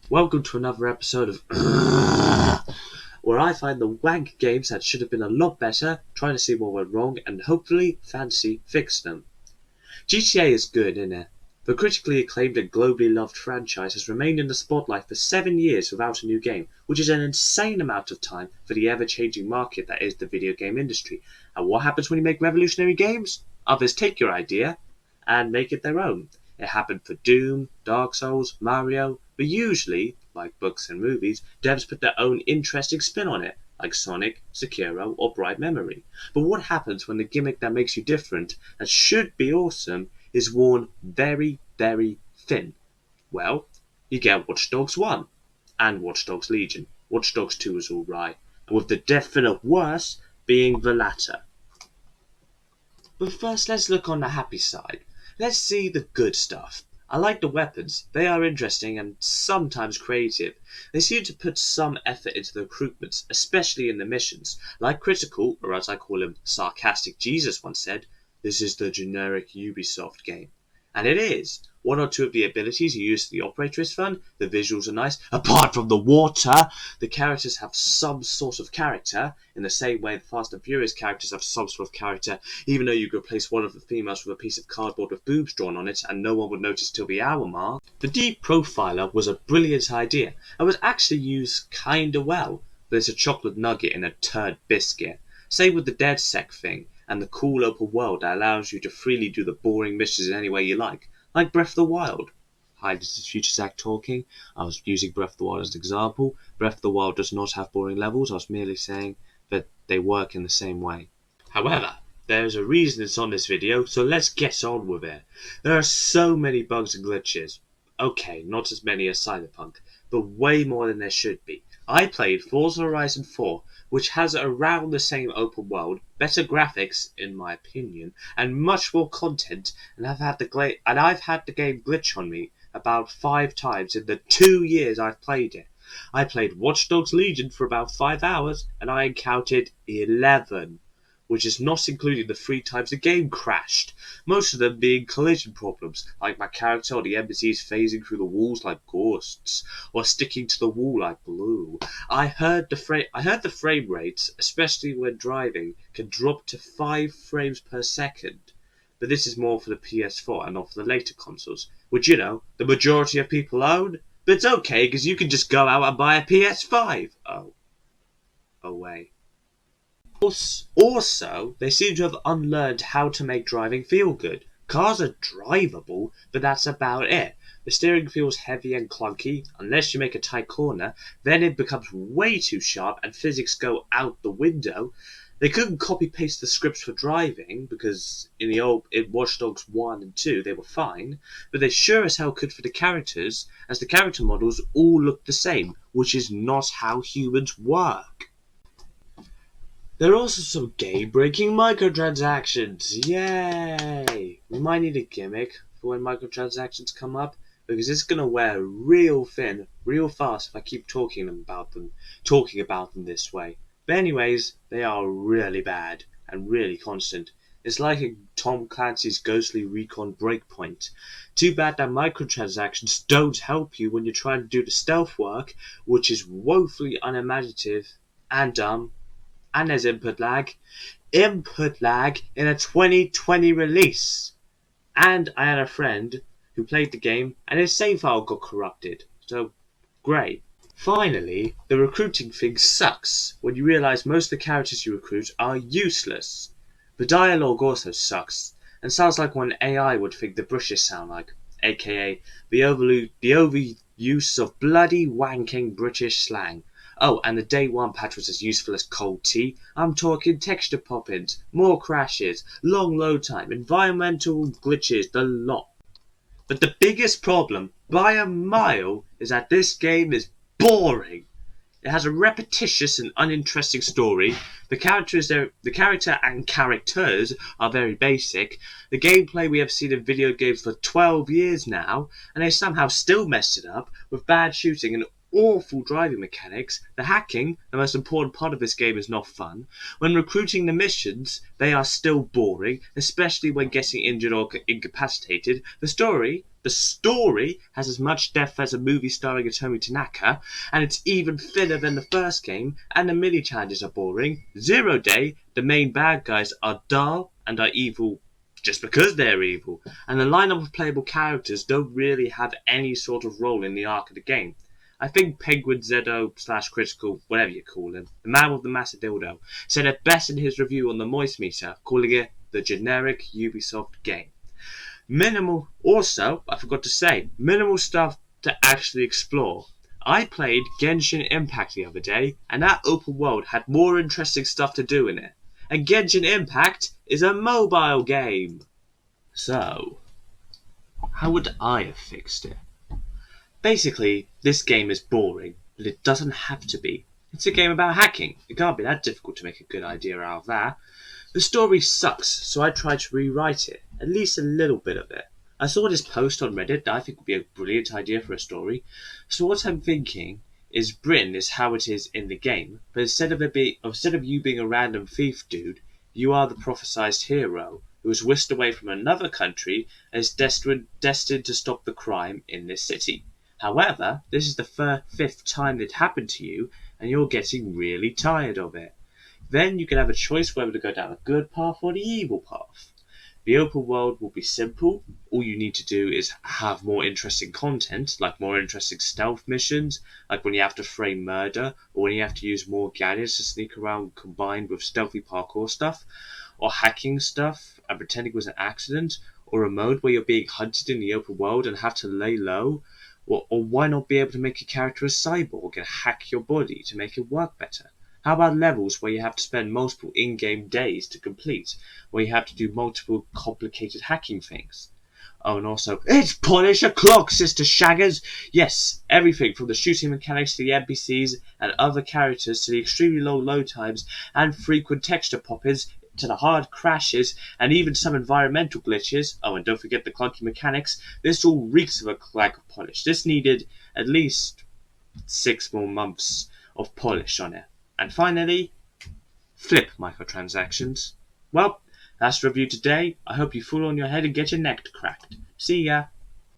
Welcome to another episode of where I find the wank games that should have been a lot better, try to see what went wrong, and hopefully fancy fix them. GTA is good, isn't it? The critically acclaimed and globally loved franchise has remained in the spotlight for 7 years without a new game, which is an insane amount of time for the ever-changing market that is the video game industry. And what happens when you make revolutionary games? Others take your idea and make it their own. It happened for Doom, Dark Souls, Mario, but usually, like books and movies, devs put their own interesting spin on it, like Sonic, Sekiro, or Bright Memory. But what happens when the gimmick that makes you different, that should be awesome, is worn very, very thin? Well, you get Watch Dogs 1 and Watch Dogs Legion. Watch Dogs 2 is alright, and with the definite worst being the latter. But first, let's look on the happy side. Let's see the good stuff. I like the weapons. They are interesting and sometimes creative. They seem to put some effort into the recruitments, especially in the missions. Like Critical, or as I call him, Sarcastic Jesus once said, this is the generic Ubisoft game. And it is. One or two of the abilities you use to the operator is fun, the visuals are nice. Apart from the water, the characters have some sort of character, in the same way the Fast and Furious characters have some sort of character, even though you could replace one of the females with a piece of cardboard with boobs drawn on it and no one would notice till the hour mark. The Deep Profiler was a brilliant idea and was actually used kinda well, but it's a chocolate nugget in a turd biscuit. Same with the DedSec thing, and the cool open world that allows you to freely do the boring missions in any way you like Breath of the Wild. Hi, this is Future Zach talking. I was using Breath of the Wild as an example. Breath of the Wild does not have boring levels. I was merely saying that they work in the same way. However, there's a reason it's on this video, so let's get on with it. There are so many bugs and glitches. Okay, not as many as Cyberpunk, but way more than there should be. I played Forza Horizon 4, which has around the same open world, better graphics, in my opinion, and much more content, and I've had the game glitch on me about 5 times in the 2 years I've played it. I played Watch Dogs Legion for about 5 hours, and I encountered 11, which is not including the 3 times the game crashed, most of them being collision problems, like my character or the NPCs phasing through the walls like ghosts, or sticking to the wall like glue. I heard the frame rates, especially when driving, can drop to 5 frames per second. But this is more for the PS4 and not for the later consoles, which, the majority of people own. But it's okay, because you can just go out and buy a PS5. Oh. Away. Also, they seem to have unlearned how to make driving feel good. Cars are drivable, but that's about it. The steering feels heavy and clunky, unless you make a tight corner, then it becomes way too sharp and physics go out the window. They couldn't copy-paste the scripts for driving, because in Watch Dogs 1 and 2 they were fine, but they sure as hell could for the characters, as the character models all look the same, which is not how humans work. There are also some game-breaking microtransactions. Yay! We might need a gimmick for when microtransactions come up, because it's gonna wear real thin, real fast if I keep talking about them this way. But anyways, they are really bad and really constant. It's like a Tom Clancy's Ghostly Recon Breakpoint. Too bad that microtransactions don't help you when you're trying to do the stealth work, which is woefully unimaginative and dumb. And there's input lag in a 2020 release. And I had a friend who played the game and his save file got corrupted. So, great. Finally, the recruiting thing sucks when you realise most of the characters you recruit are useless. The dialogue also sucks and sounds like what an AI would think the British sound like, aka the overuse of bloody wanking British slang. Oh, and the day one patch was as useful as cold tea. I'm talking texture pop-ins, more crashes, long load time, environmental glitches, the lot. But the biggest problem, by a mile, is that this game is boring. It has a repetitious and uninteresting story. The character and characters are very basic. The gameplay we have seen in video games for 12 years now, and they somehow still messed it up with bad shooting and awful driving mechanics. The hacking, the most important part of this game, is not fun. When recruiting the missions, they are still boring, especially when getting injured or incapacitated. The story The story has as much depth as a movie starring Hitomi Tanaka, and it's even thinner than the first game, and the mini challenges are boring. Zero Day, the main bad guys are dull and are evil just because they're evil, and the lineup of playable characters don't really have any sort of role in the arc of the game. I think Penguin Zedo / Critical, whatever you call him, the man with the massive dildo, said it best in his review on the Moist Meter, calling it the generic Ubisoft game. Minimal, also, I forgot to say, minimal stuff to actually explore. I played Genshin Impact the other day, and that open world had more interesting stuff to do in it. And Genshin Impact is a mobile game. So, how would I have fixed it? Basically, this game is boring, but it doesn't have to be. It's a game about hacking. It can't be that difficult to make a good idea out of that. The story sucks, so I tried to rewrite it, at least a little bit of it. I saw this post on Reddit that I think would be a brilliant idea for a story. So what I'm thinking is Bryn is how it is in the game, but instead of you being a random thief dude, you are the prophesized hero who was whisked away from another country and is destined to stop the crime in this city. However, this is the fifth time it happened to you, and you're getting really tired of it. Then you can have a choice whether to go down the good path or the evil path. The open world will be simple. All you need to do is have more interesting content, like more interesting stealth missions, like when you have to frame murder, or when you have to use more gadgets to sneak around combined with stealthy parkour stuff, or hacking stuff and pretending it was an accident, or a mode where you're being hunted in the open world and have to lay low. Or why not be able to make your character a cyborg and hack your body to make it work better? How about levels where you have to spend multiple in-game days to complete, where you have to do multiple complicated hacking things? Oh, and also, it's Polish o'clock, Sister Shaggers! Yes, everything from the shooting mechanics to the NPCs and other characters to the extremely long load times and frequent texture pop-ins to the hard crashes and even some environmental glitches. Oh, and don't forget the clunky mechanics. This all reeks of a lack of polish. This needed at least 6 more months of polish on it. And finally, flip microtransactions. Well, that's the review today. I hope you fall on your head and get your neck cracked. See ya!